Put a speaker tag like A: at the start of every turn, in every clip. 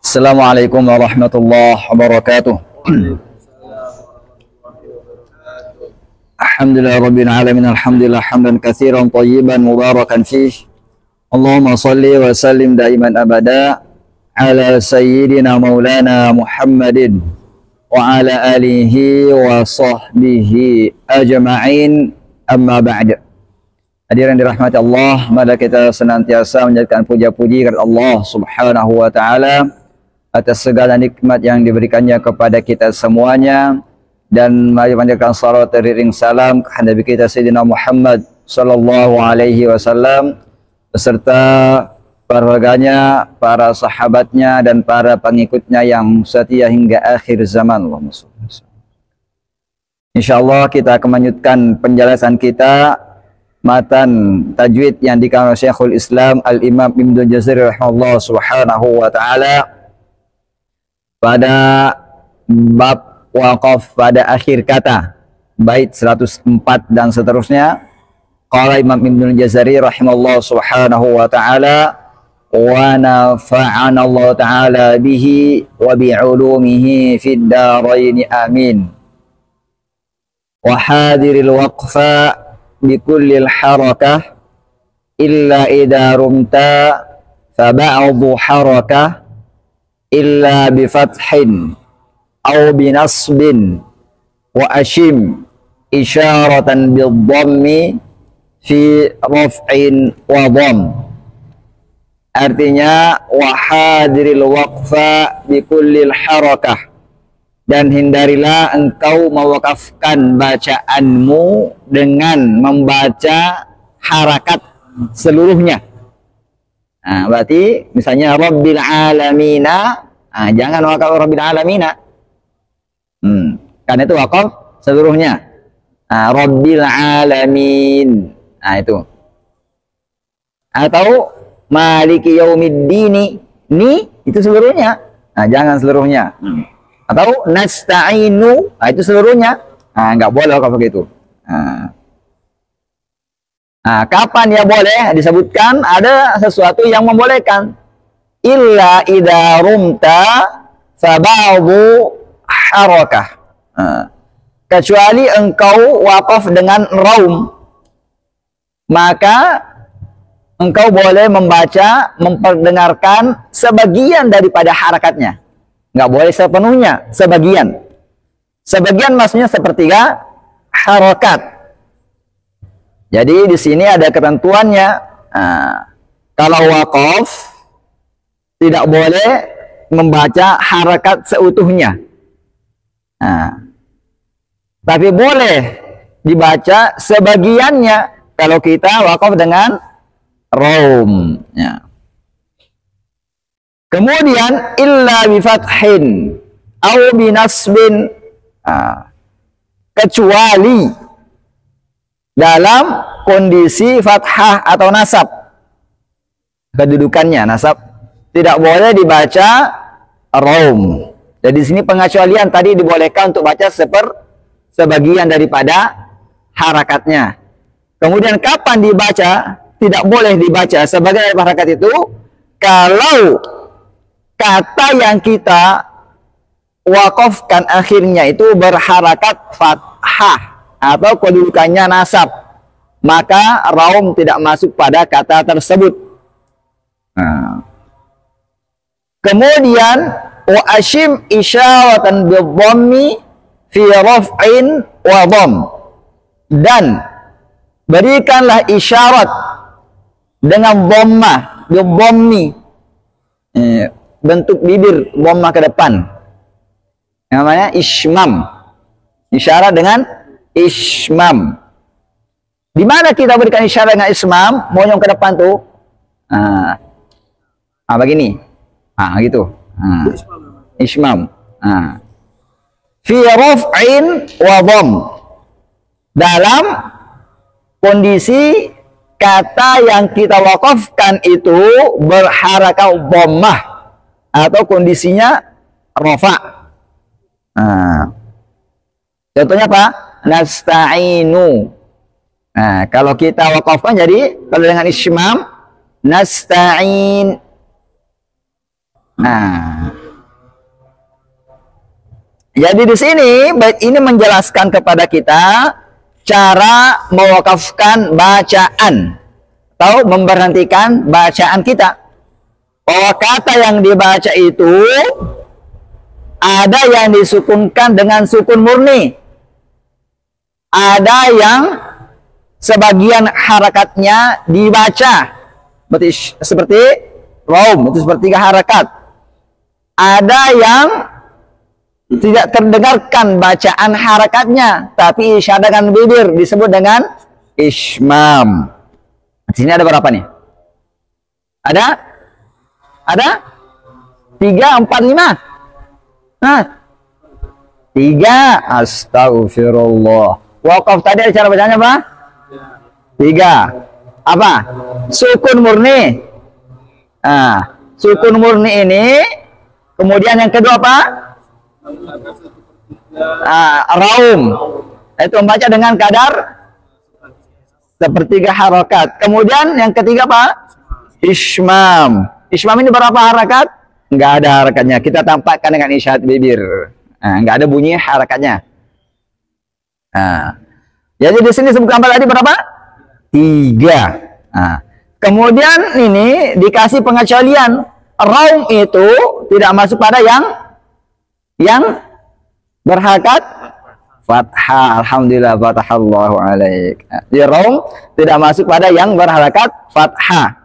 A: Assalamualaikum warahmatullahi wabarakatuh. Alhamdulillah rabbil alamin, alhamdulillah hamdan katsiran thayyiban mubarakan fih. Allahumma shalli wa sallim daiman abada ala sayyidina maulana Muhammadin wa ala alihi wa sahbihi ajma'in, amma ba'd. Hadirin dirahmati Allah, mari kita senantiasa menjadikan puja-puji kepada Allah Subhanahu wa taala atas segala nikmat yang diberikannya kepada kita semuanya, dan mari panjatkan salawat teriring salam ke Nabi kita Sayyidina Muhammad sallallahu alaihi wasallam beserta keluarganya, para sahabatnya dan para pengikutnya yang setia hingga akhir zaman. Insyaallah kita akan melanjutkan penjelasan kita matan tajwid yang dikatakan Syekhul Islam Al-Imam Ibnu Jazari rahimahullah subhanahu wa ta'ala pada bab waqaf pada akhir kata bait 104 dan seterusnya. Qala Imam Ibnu Jazari rahimahullah subhanahu wa ta'ala wa nafa'ana Allah ta'ala bihi wa bi'ulumihi fid darain amin. Wa hadiril waqfa bikullil harakah illa idha rumta fa ba'du harakah illa bifathin aw binasbin wa ashim isyaratan bidhammi fi raf'in wa dham. Artinya wa hadiril waqfa bikullil harakah, dan hindarilah engkau mewakafkan bacaanmu dengan membaca harakat seluruhnya. Nah, berarti misalnya Rabbil Alamina, jangan wakaf Rabbil Alamina. Karena itu wakaf seluruhnya. Rabbil Alamin. Nah, itu. Atau Maliki Yaumiddini, itu seluruhnya. Nah, jangan seluruhnya. Atau nasta'inu, itu seluruhnya. Nggak boleh kalau begitu. Kapan ya boleh? Disebutkan ada sesuatu yang membolehkan. Illa idza rumta faba'du harakah. Kecuali engkau wakaf dengan raum, maka engkau boleh membaca, memperdengarkan sebagian daripada harakatnya. Nggak boleh sepenuhnya, sebagian. Sebagian maksudnya sepertiga harakat. Jadi di sini ada ketentuannya. Kalau waqaf tidak boleh membaca harakat seutuhnya. Tapi boleh dibaca sebagiannya kalau kita waqaf dengan raum. Kemudian illa bifathin aw binasbin, kecuali dalam kondisi fathah atau nasab, kedudukannya nasab, tidak boleh dibaca raum. Jadi di sini pengecualian, tadi dibolehkan untuk baca sebagian daripada harakatnya. Kemudian kapan dibaca? Tidak boleh dibaca sebagian dari harakat itu kalau kata yang kita wakafkan akhirnya itu berharakat fathah atau kedudukannya nasab, maka raum tidak masuk pada kata tersebut. Kemudian wa ashim isyaratan bidhammi fi raf'in wa dham, dan berikanlah isyarat dengan dhammah, bidhammi, bentuk bibir dhammah ke depan, namanya ismam, isyarat dengan ismam. Di mana kita berikan isyarat dengan ismam? Monyong ke depan tuh. Begini. Gitu. Ismam. Fi raf'in wa dham. Dalam kondisi kata yang kita wakafkan itu berharakat dhammah atau kondisinya rafa'. Contohnya apa? Nasta'inu. Kalau kita wakafkan jadi, kalau dengan ismam nasta'in. Jadi di sini bait ini menjelaskan kepada kita cara mewakafkan bacaan atau memberhentikan bacaan kita. Bahwa kata yang dibaca itu ada yang disukunkan dengan sukun murni, ada yang sebagian harakatnya dibaca seperti raum, itu sepertiga harakat. Ada yang tidak terdengarkan bacaan harakatnya, tapi isyarat dengan bibir disebut dengan ismam. Di sini ada berapa nih? Ada 3, 4, 5. Nah, 3. Astagfirullah. Wakaf tadi ada cara bacanya apa? 3. Apa? Sukun murni. Nah, sukun murni ini. Kemudian yang kedua apa? Raum. Itu membaca dengan kadar sepertiga harakat. Kemudian yang ketiga apa? Ismam. Ismam ini berapa harakat? Enggak ada harakatnya. Kita tampakkan dengan isyarat bibir. Enggak ada bunyi harakatnya. Jadi di sini sebutkan tadi berapa? 3. Kemudian ini dikasih pengecualian. Raum itu tidak masuk pada yang berharakat fathah. Alhamdulillah, fatahallahu alaik. Di raum tidak masuk pada yang berharakat fathah.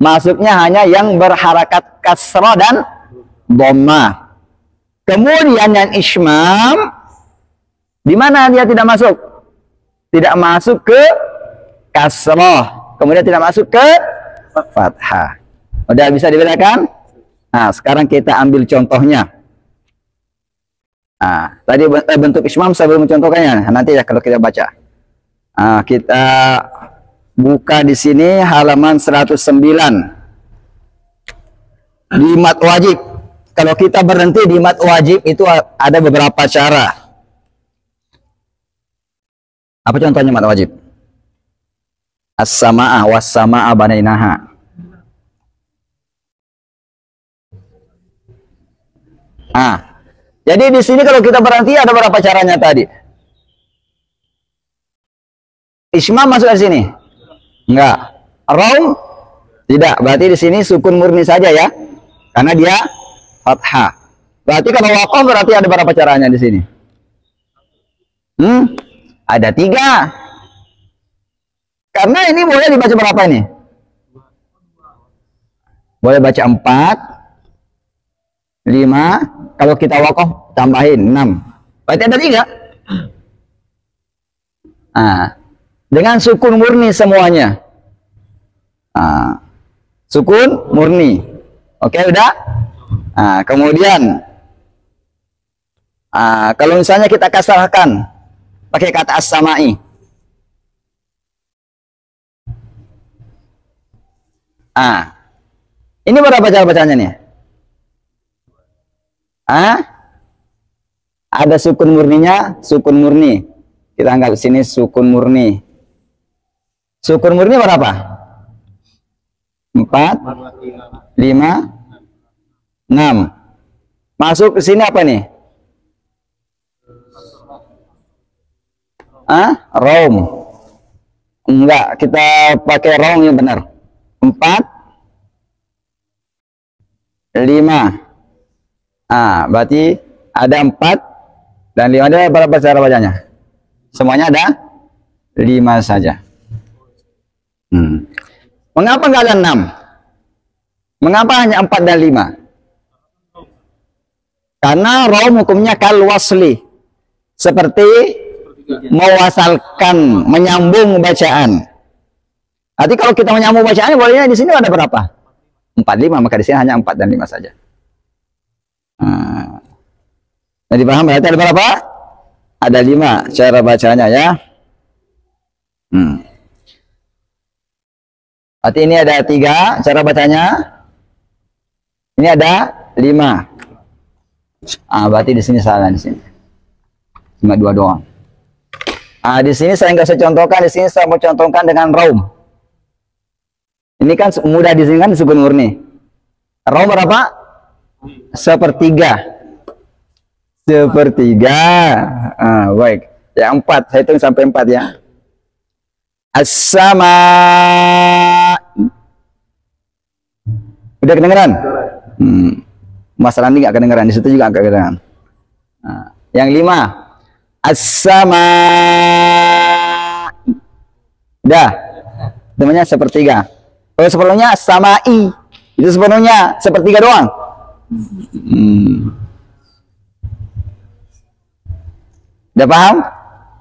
A: Masuknya hanya yang berharakat kasrah dan dhammah. Kemudian yang ismam, di mana dia tidak masuk? Tidak masuk ke kasrah. Kemudian tidak masuk ke fathah. Udah bisa dibedakan? Nah, sekarang kita ambil contohnya. Tadi bentuk ismam saya belum mencontohkannya. Nanti ya kalau kita baca. Kita buka di sini halaman 109. Di mat wajib. Kalau kita berhenti di mat wajib itu ada beberapa cara. Apa contohnya mat wajib? As-sama'ah was-sama'ah banainaha. Jadi di sini kalau kita berhenti ada berapa caranya tadi? Ismam masuk di sini? Enggak. Raum? Tidak. Berarti di sini sukun murni saja ya. Karena dia fathah. Berarti kalau waqaf berarti ada berapa caranya di sini? Ada 3. Karena ini boleh dibaca berapa ini? Boleh baca 4, 5. Kalau kita waqaf tambahin 6. Berarti ada 3. Dengan sukun murni semuanya. Sukun murni. Oke, udah? Kemudian kalau misalnya kita kasrahkan pakai kata as-sama'i. Ini berapa cara bacanya nih? Ada sukun murninya, sukun murni. Kita anggap sini sukun murni. Sukun murni berapa? 4, 5, 6. Masuk ke sini apa nih? Raum. Enggak, kita pakai raum yang benar. 4, 5. Berarti ada 4 dan 5. Ada berapa cara bacanya? Semuanya ada 5 saja. Mengapa nggak ada 6? Mengapa hanya 4 dan 5? Karena raum hukumnya kal wasli. Seperti mewasalkan, menyambung bacaan. Nanti kalau kita menyambung bacaan, bolehnya di sini ada berapa? 4, 5. Maka di sini hanya 4 dan 5 saja. Jadi paham berarti ada berapa? Ada 5 cara bacanya ya. Berarti ini ada 3 cara bacanya. Ini ada 5. Berarti di sini salah di sini. Cuma 2 doang. Di sini saya nggak usah contohkan. Di sini saya mau contohkan dengan raum. Ini kan mudah di sini kan sukun murni. Raum berapa? 1/3. sepertiga. Baik. Yang 4, saya hitung sampai 4 ya. As-sama. Udah kedengeran? Masalah ini nggak kedengeran, di situ juga nggak kedengeran. Yang 5, as-sama. Udah, namanya sepertiga. Oh, sepenuhnya samai, itu sepenuhnya sepertiga doang. Udah paham?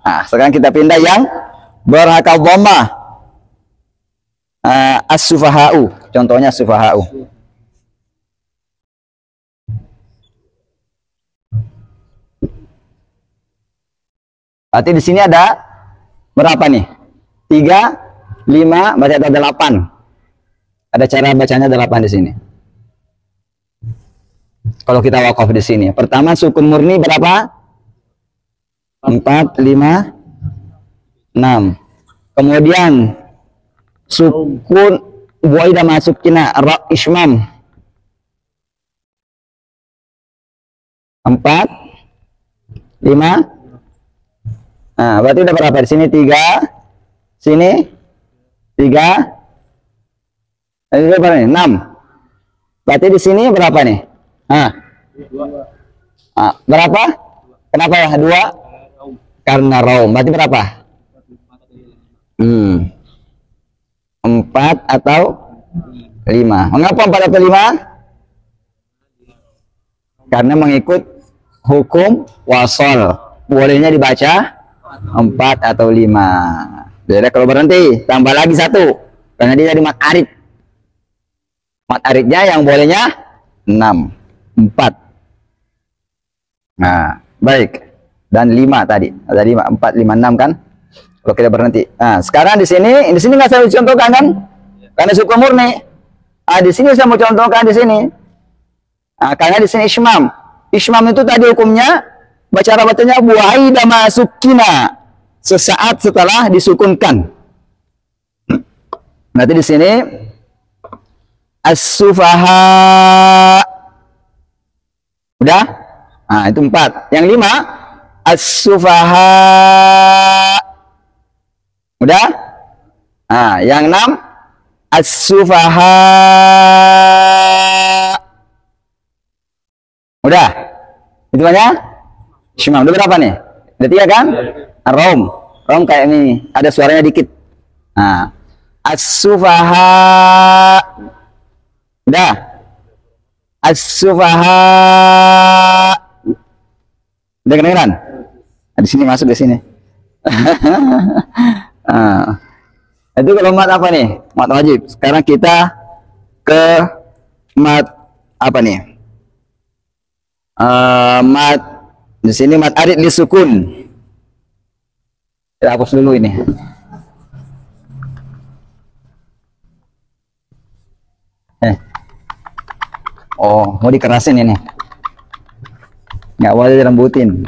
A: Nah, sekarang kita pindah yang berhakal dhammah. As-sufaha'u, contohnya sufaha'u. Berarti di sini ada berapa nih? 3, 5, berarti ada 8. Ada cara bacanya 8 di sini. Kalau kita wakaf di sini, pertama sukun murni berapa? 4, 5, 6. Kemudian sukun buaidah masuk kina ra ismam 4, 5. Nah, berarti udah berapa di sini? 3, sini 3, ini berapa nih? 6. Berarti di sini berapa nih? Berapa? Kenapa ya 2? Karena raum. Berarti berapa? 4 atau 5. Mengapa 4 atau 5? Karena mengikut hukum wasol. Bolehnya dibaca 4 atau 5. Jadi kalau berhenti tambah lagi 1 karena dia jadi mat arid. Mat aridnya yang bolehnya 6, 4. Nah, baik. Dan 5 tadi. Ada 5, 4, 5, 6 kan? Kalau kita berhenti. Nah, sekarang di sini nggak saya contohkan kan? Karena suku murni. Di sini saya mau contohkan di sini. Karena di sini ismam. Ismam itu tadi hukumnya baca bacanya buaidah masukina sesaat setelah disukunkan. Nanti di sini as-sufaha. Udah? Nah, itu 4. Yang 5 as-sufaha. Udah? Nah, yang 6 as-sufaha. Udah? Itu banyak? Shimam. Udah berapa nih? Udah 3 kan? Rom. Rom kayak ini. Ada suaranya dikit. Nah, as-sufaha. Udah? As-sufaha. Udah kedengeran? Di sini masuk di sini. Itu kalau mat apa nih? Mat wajib. Sekarang kita ke mat apa nih? Mat di sini mat arid li sukun. Kita hapus dulu ini. Oh, mau dikerasin ini. Nggak boleh dilembutin.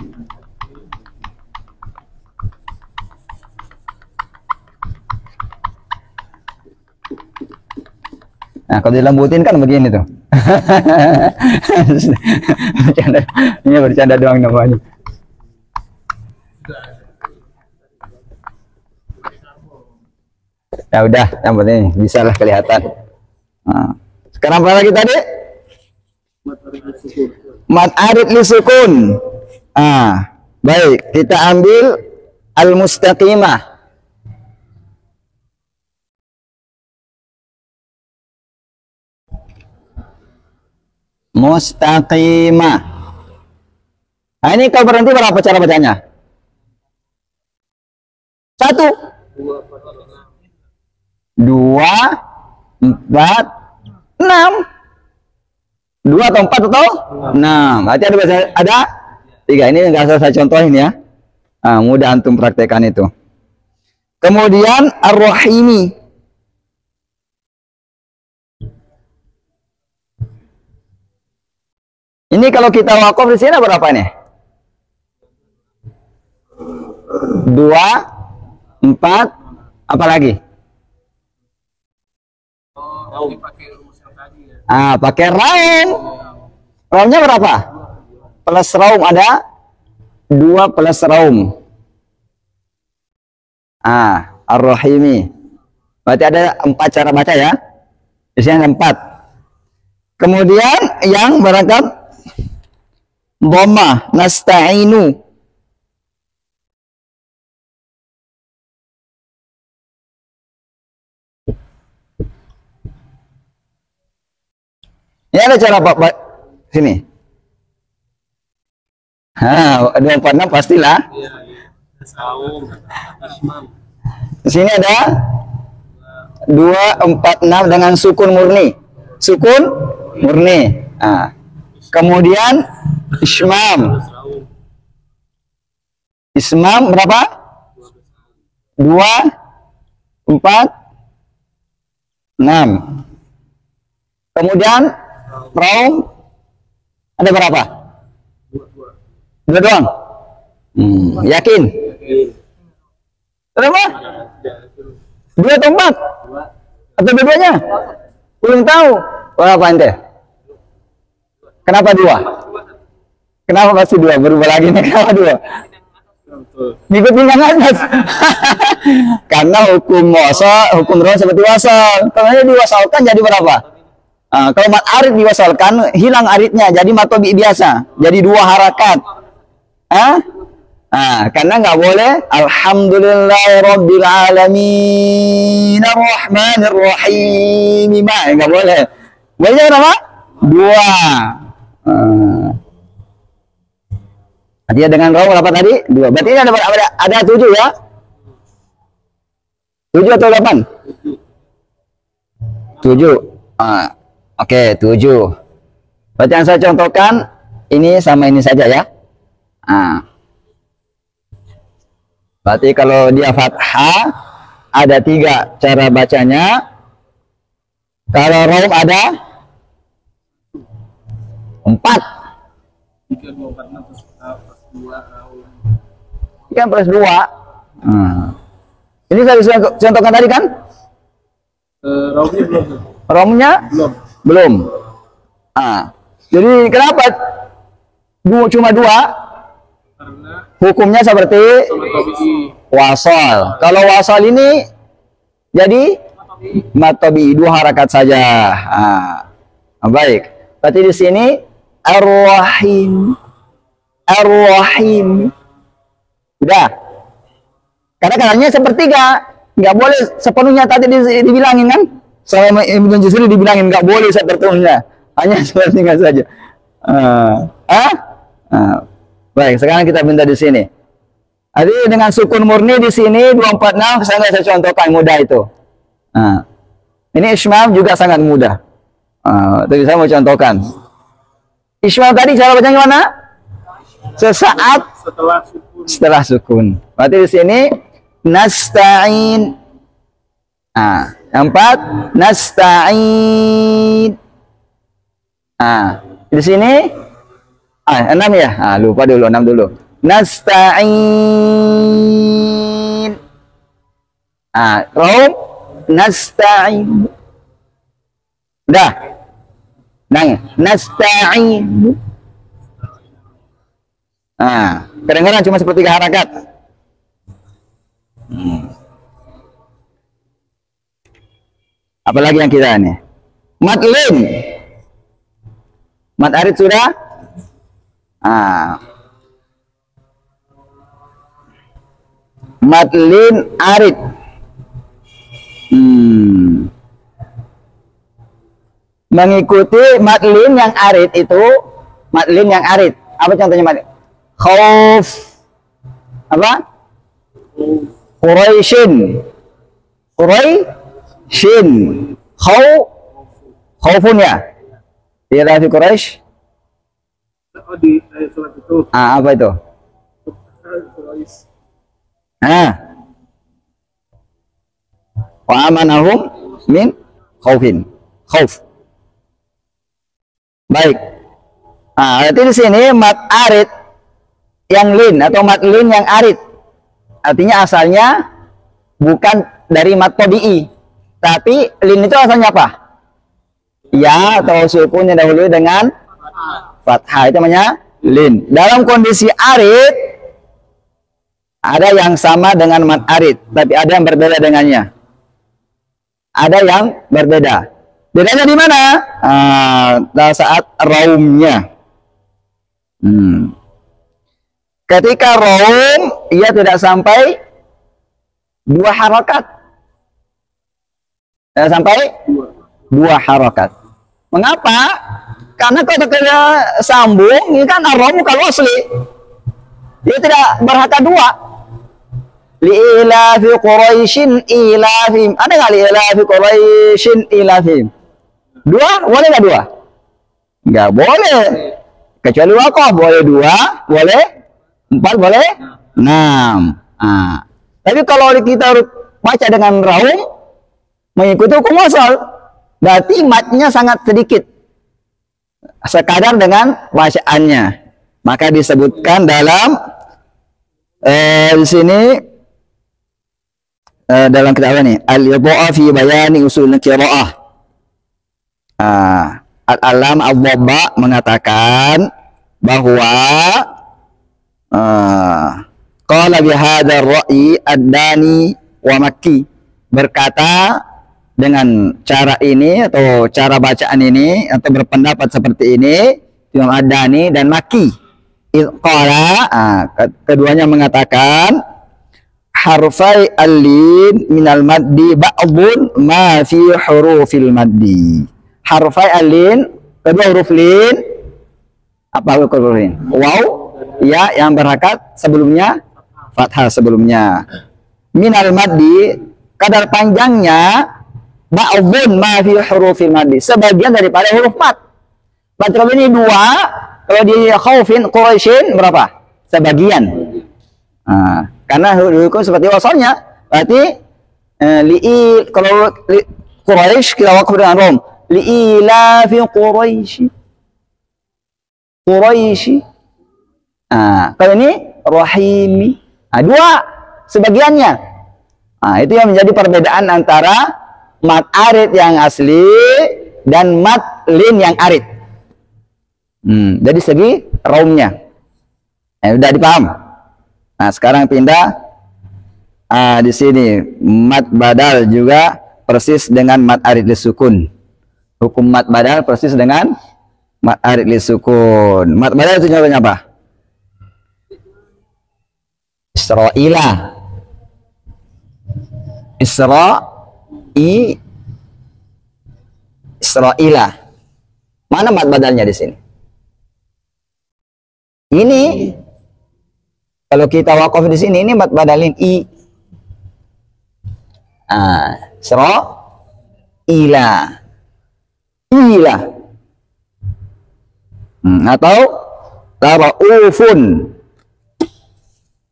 A: Nah, kalau dilembutin kan begini tuh. Bercanda, ini bercanda doang namanya. Ya udah, yang penting bisa lah kelihatan. Nah, sekarang apa lagi tadi? Mat arid li sukun. Baik, kita ambil al-mustaqimah. Mustaqimah. Nah, ini kalau berhenti berapa cara bacanya? 1, 2, 4, 6. 2 atau 4 atau 6. Berarti ada 3. Ini nggak usah saya contohin ya. Mudah antum praktekkan itu. Kemudian ar-rahimi. Ini kalau kita wakaf di sini berapa nih? 2, 4, apa lagi? Pakai raum. Raumnya berapa? Plus raum ada 2 plus raum. Ar-Rahimi. Berarti ada 4 cara baca ya. Di sini ada 4. Kemudian yang berangkat dhammah, nasta'inu. Ini ada cara Pak sini. 246 pastilah. Di sini ada 246 dengan sukun murni. Sukun murni. Kemudian ismam. Ismam berapa? 2 4 6. Kemudian raum ada berapa? 2 doang. Yakin? Berapa? 2 atau 4? Atau dua-duanya? Belum tahu. Berapa ente? Kenapa 2? Kenapa pasti 2? Berubah lagi nih. Kenapa 2? Ngikut bintang atas. Karena hukum wasal, hukum raum seperti wasal. Kalau diwasalkan jadi berapa? Kalau mat arid diwasalkan, hilang aridnya, jadi mat tobi biasa, jadi 2 harakat. Karena nggak boleh alhamdulillahirabbil alamin arrahmanir rahim, nggak boleh. Bolehnya berapa? 2. Artinya dengan raum berapa tadi? 2. Berarti ini ada 7 ya? 7 atau 8? 7. Oke, 7. Berarti yang saya contohkan ini sama ini saja ya. Berarti kalau dia fathah ada 3 cara bacanya. Kalau raum ada 4. 3 plus 2. Ini saya contohkan tadi kan?
B: Raumnya belum.
A: Raumnya belum. Jadi kenapa cuma 2?
B: Karena
A: hukumnya seperti wasal. Kalau wasal ini jadi matobi 2 harakat saja. Baik. Berarti di sini ar-rahim. Ar-rahim. Udah. Karena kanannya sepertiga, nggak boleh sepenuhnya tadi dibilangin kan? Sama Ibnu Juzri dibilangin nggak boleh sepenuhnya, hanya sepertiga saja. Baik, sekarang kita minta di sini. Jadi dengan sukun murni di sini 246 saya contohkan mudah itu. Ini ismam juga sangat mudah. Tapi saya mau contohkan. Ismam tadi cara bacanya gimana? Sesaat setelah sukun. Berarti di sini nasta'in. Yang 4 nasta'in. Di sini 6 ya? Lupa dulu, 6 dulu. Nasta'in. Raum nasta'in. Udah. Nasta'in. Kedengaran cuma sepertiga harakat. Apalagi yang kita nih? Matlin. Mat arid sudah? Matlin arid. Mengikuti matlin yang arid itu, matlin yang arid. Apa contohnya matlin? Khauf. Apa? Quraisyin. Quraisyin. Khaufun ya? Ila fi Quraisy.
B: di ayat surat itu.
A: Apa itu? Wa amanahum min khaufin. Khauf. Baik. Berarti di sini mat arid yang lin atau mat lin yang arid. Artinya asalnya bukan dari mat tabi'i. Tapi lin itu asalnya apa? Ya atau sukunnya dahulu dengan fathah, itu namanya lin. Dalam kondisi arid Ada yang sama dengan mad arid, tapi ada yang berbeda dengannya. Ada yang berbeda. Bedanya di mana? Saat raumnya. Ketika raum, ia tidak sampai 2 harakat. Tidak sampai 2 harakat. Mengapa? Karena kalau kita sambung, ini kan raum bukan wasli. Dia tidak berharakat 2. Li'ilafi Quraisyin ilafim. Ada nggak li'ilafi Quraisyin ilafim? 2? Boleh nggak 2? Nggak boleh. Kecuali waqaf. Boleh 2, boleh 4, boleh 6. Tapi kalau kita baca dengan raum, mengikuti hukum wasal, berarti matnya sangat sedikit. Sekadar dengan bacaannya. Maka disebutkan dalam di sini dalam kitab ini al-idha'ah fi bayani usul qiraah. Al-alam al-dhabba mengatakan bahwa qala bi hadzal ra'yi ad-dani wa makki, berkata dengan cara ini atau cara bacaan ini atau berpendapat seperti ini Imam Ad-Dani dan Makki. Qala, keduanya mengatakan harfai al-lin minal maddi ba'dun ma fi hurufil maddi. Harfai al-lin, kedua huruf lin, apa huruf lin? Waw, ya yang berharakat sebelumnya, fathah sebelumnya. Minal maddi, kadar panjangnya ba'dun ma fi hurufil maddi, sebagian daripada huruf mad. Berarti kalau ini 2, kalau di khaufin Quraisyin berapa? Sebagian. Karena hukum seperti wasalnya, berarti kalau Quraisy kita wakaf dengan rom, li'ilafi Quraisy. Kalau ini rahimi, 2 sebagiannya. Itu yang menjadi perbedaan antara mad arid yang asli dan mad lin yang arid. Dari segi raumnya, sudah dipaham. Nah, sekarang pindah di sini mad badal juga persis dengan mad arid lisukun. Hukum mad badal persis dengan mad arid lisukun. Mad badal itu contohnya apa? Isra'ilah. Mana mad badalnya di sini? Ini kalau kita wakaf di sini, ini mad badalin i. Ila. Atau tara'ufun.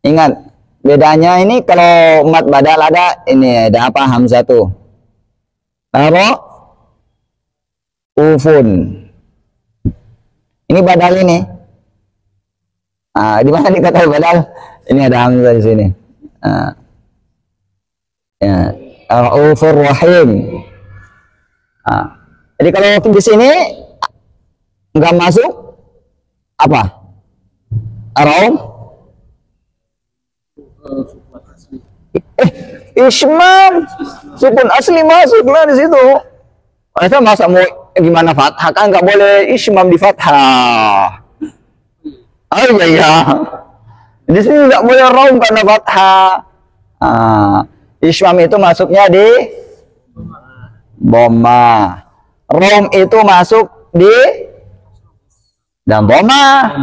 A: Ingat, bedanya ini kalau mad badal ada ini, ada apa hamzah tuh? Tara'ufun. Ini badal ini. Di mana dikata badal? Ini ada hamzah di sini. Ar-Raufur Rahim. Jadi kalau di sini nggak masuk apa? Raum. Ismam. Sukun asli masuklah di situ. Itu masa mau gimana fathah, kan nggak boleh ismam di fathah. Iya. Di sini nggak boleh raum karena fathah. Ismam itu masuknya di Dhamma. Raum itu masuk di dan Dhamma.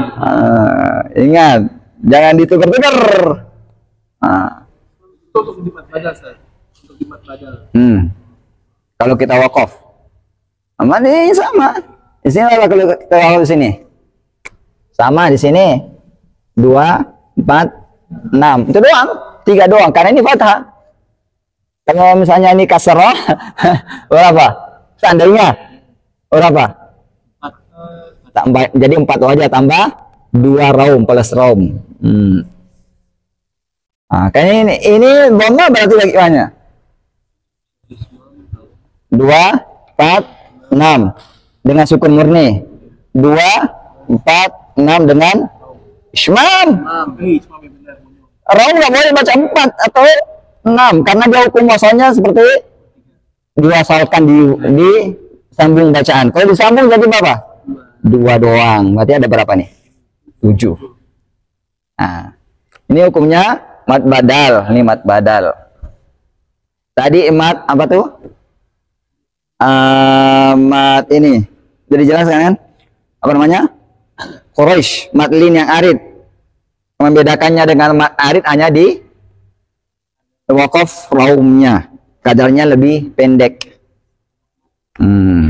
A: Ingat, jangan ditukar-tukar.
B: Untuk di mad badal, Ustaz. Untuk di mad badal.
A: Kalau kita wakaf, aman ini sama. Di sini kalau kita wakaf di sini. Sama di sini 2, 4, 6 itu doang, 3 doang karena ini fathah. Kalau misalnya ini kasrah berapa? Seandainya berapa? 4. Jadi 4 aja tambah 2 raum plus raum. Kayaknya ini dhamma berarti bagaimana? 2, 4, 6 dengan sukun murni. 2, 4, 6 dengan ismam. Raum nggak boleh baca 4 atau 6 karena dia hukum wasalnya seperti diwasalkan di sambung bacaan. Kalau disambung jadi berapa? 2 doang. Berarti ada berapa nih? 7. Nah, ini hukumnya mat badal. Ini mat badal. Tadi mat apa tuh? Mat ini. Jadi jelas kan? Apa namanya? Quraish, mat lin yang arid. Membedakannya dengan mat arid hanya di waqaf raumnya. Kadarnya lebih pendek.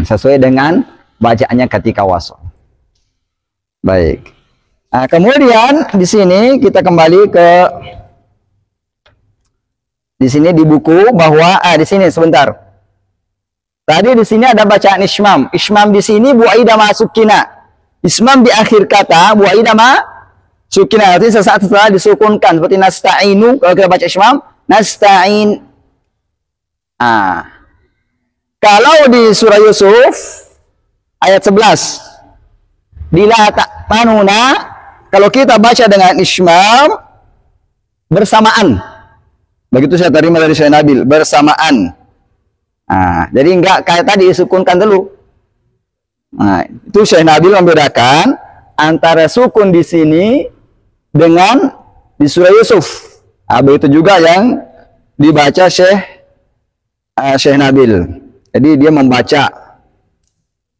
A: Sesuai dengan bacaannya ketika wasal. Baik. Nah, kemudian di sini kita kembali ke di sini di buku bahwa di sini sebentar. Tadi di sini ada bacaan ismam. Ismam di sini buaida masukina. Ismam di akhir kata buaida masukina. Artinya sesaat setelah disukunkan seperti nasta'inu kalau kita baca ismam nasta'in. Kalau di surah Yusuf ayat 11 bila tak manuna, kalau kita baca dengan ismam bersamaan, begitu saya terima dari Syekh Nabil, bersamaan. Jadi enggak kayak tadi sukunkan dulu. Itu Syekh Nabil membedakan antara sukun di sini dengan di surah Yusuf. Begitu juga yang dibaca Syekh Nabil. Jadi dia membaca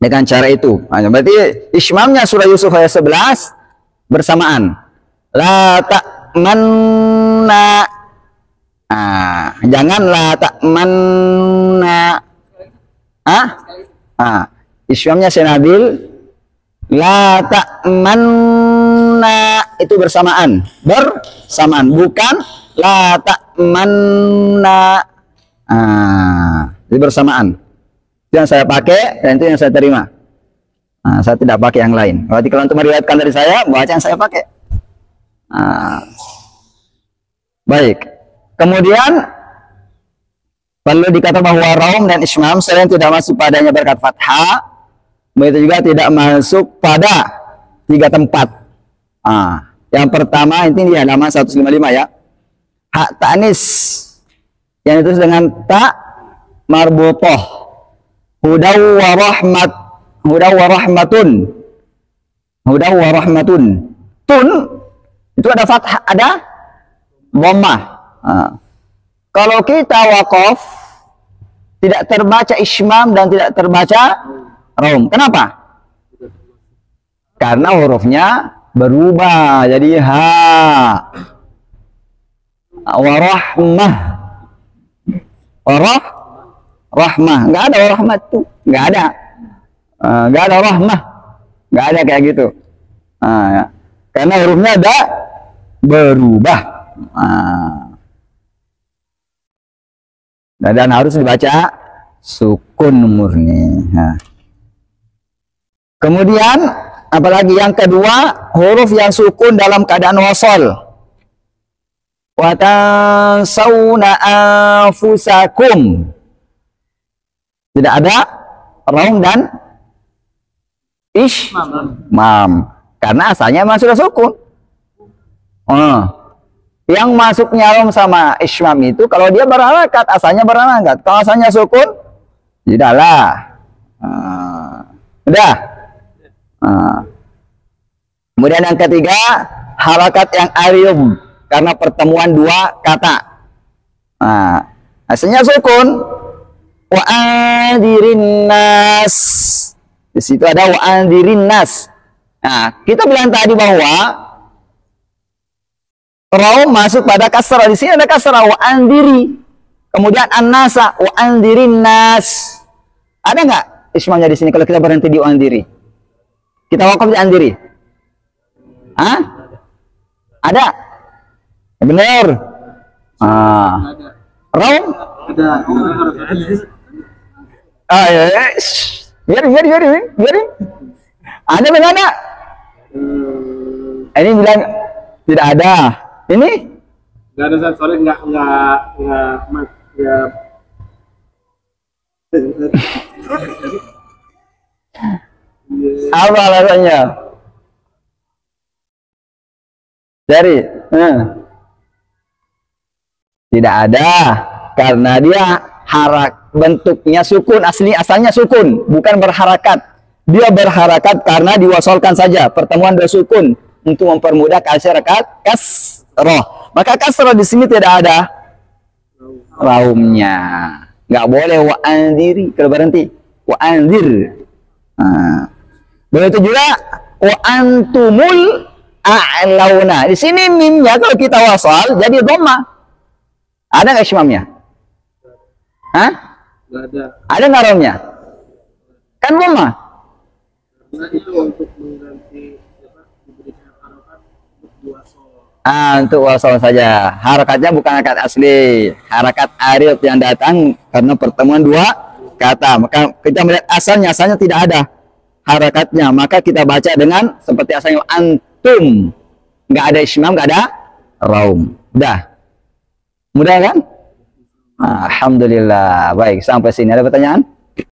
A: dengan cara itu. Berarti ismamnya surah Yusuf ayat 11 bersamaan. La ta'manna. Jangan la ta'manna. Ismamnya Syekh Nabil la ta'manna itu bersamaan. Bersamaan, bukan la ta'manna. Jadi bersamaan. Itu yang saya pakai dan itu yang saya terima. Saya tidak pakai yang lain. Berarti kalau untuk meriwayatkan dari saya, baca yang saya pakai. Baik. Kemudian perlu dikatakan bahwa raum dan ismam selain tidak masuk padanya berkat fathah, begitu juga tidak masuk pada 3 tempat. Yang pertama ini di halaman 155 ya. Hak ta'nis yang ditulis dengan ta marbutoh. Hudaw wa rahmat, hudaw wa rahmatun, hudaw wa rahmatun. Tun itu ada fathah, ada dhammah. Kalau kita waqaf tidak terbaca ismam dan tidak terbaca raum. Kenapa? Karena hurufnya berubah jadi ha. Warahmah. Rahmah. Nggak ada rahmat tuh. Nggak ada. Nggak ada rahmah. Nggak ada kayak gitu. Ya. Karena hurufnya ada berubah. Dan harus dibaca sukun murni. Kemudian apalagi yang kedua, huruf yang sukun dalam keadaan wasal. Wa tansawna anfusakum. Tidak ada raum dan ismam. Karena asalnya memang sudah sukun. Yang masuknya raum sama ismam itu kalau dia berharakat, asalnya berharakat. Kalau asalnya sukun, tidaklah. Udah. Kemudian yang ketiga, harakat yang aryum karena pertemuan 2 kata. Asalnya sukun. Wa andzirin nas. Di situ ada wa andzirin nas. Kita bilang tadi bahwa raum masuk pada kasrah. Di sini ada kasrah wa andiri. Kemudian an-nasa wa andzirin nas. Ada nggak ismamnya di sini kalau kita berhenti di wa andiri? Kita wakaf di andiri. Ada? Benar. Raum?
B: Ada.
A: Ya. Biarin. Ada benar nggak? Ini bilang tidak ada. Ini?
B: Nggak ada, sorry, nggak.
A: Apa alasannya? Dari? Tidak ada, karena dia bentuknya sukun, asalnya sukun, bukan berharakat. Dia berharakat karena diwasolkan saja, pertemuan dua sukun untuk mempermudah kasroh. Maka kasroh di sini tidak ada raumnya. Nggak boleh wa andiri kalau berhenti. Wa andir. Nah. Begitu juga wa antumul a'launa. Di sini mimnya kalau kita wasal jadi dhamma. Ada nggak ismamnya? Hah?
B: Nggak ada.
A: Ada nggak raumnya? Kan dhamma.
B: Nah itu untuk mengganti diberikan harokat untuk dua sol.
A: Untuk wasal saja. Harakatnya bukan harakat asli. Harakat arid yang datang karena pertemuan dua kata. Maka kita melihat asalnya tidak ada harakatnya. Maka kita baca dengan seperti asalnya antum. Nggak ada ismam, nggak ada raum. Udah. Mudah kan? Alhamdulillah. Baik, sampai sini ada pertanyaan?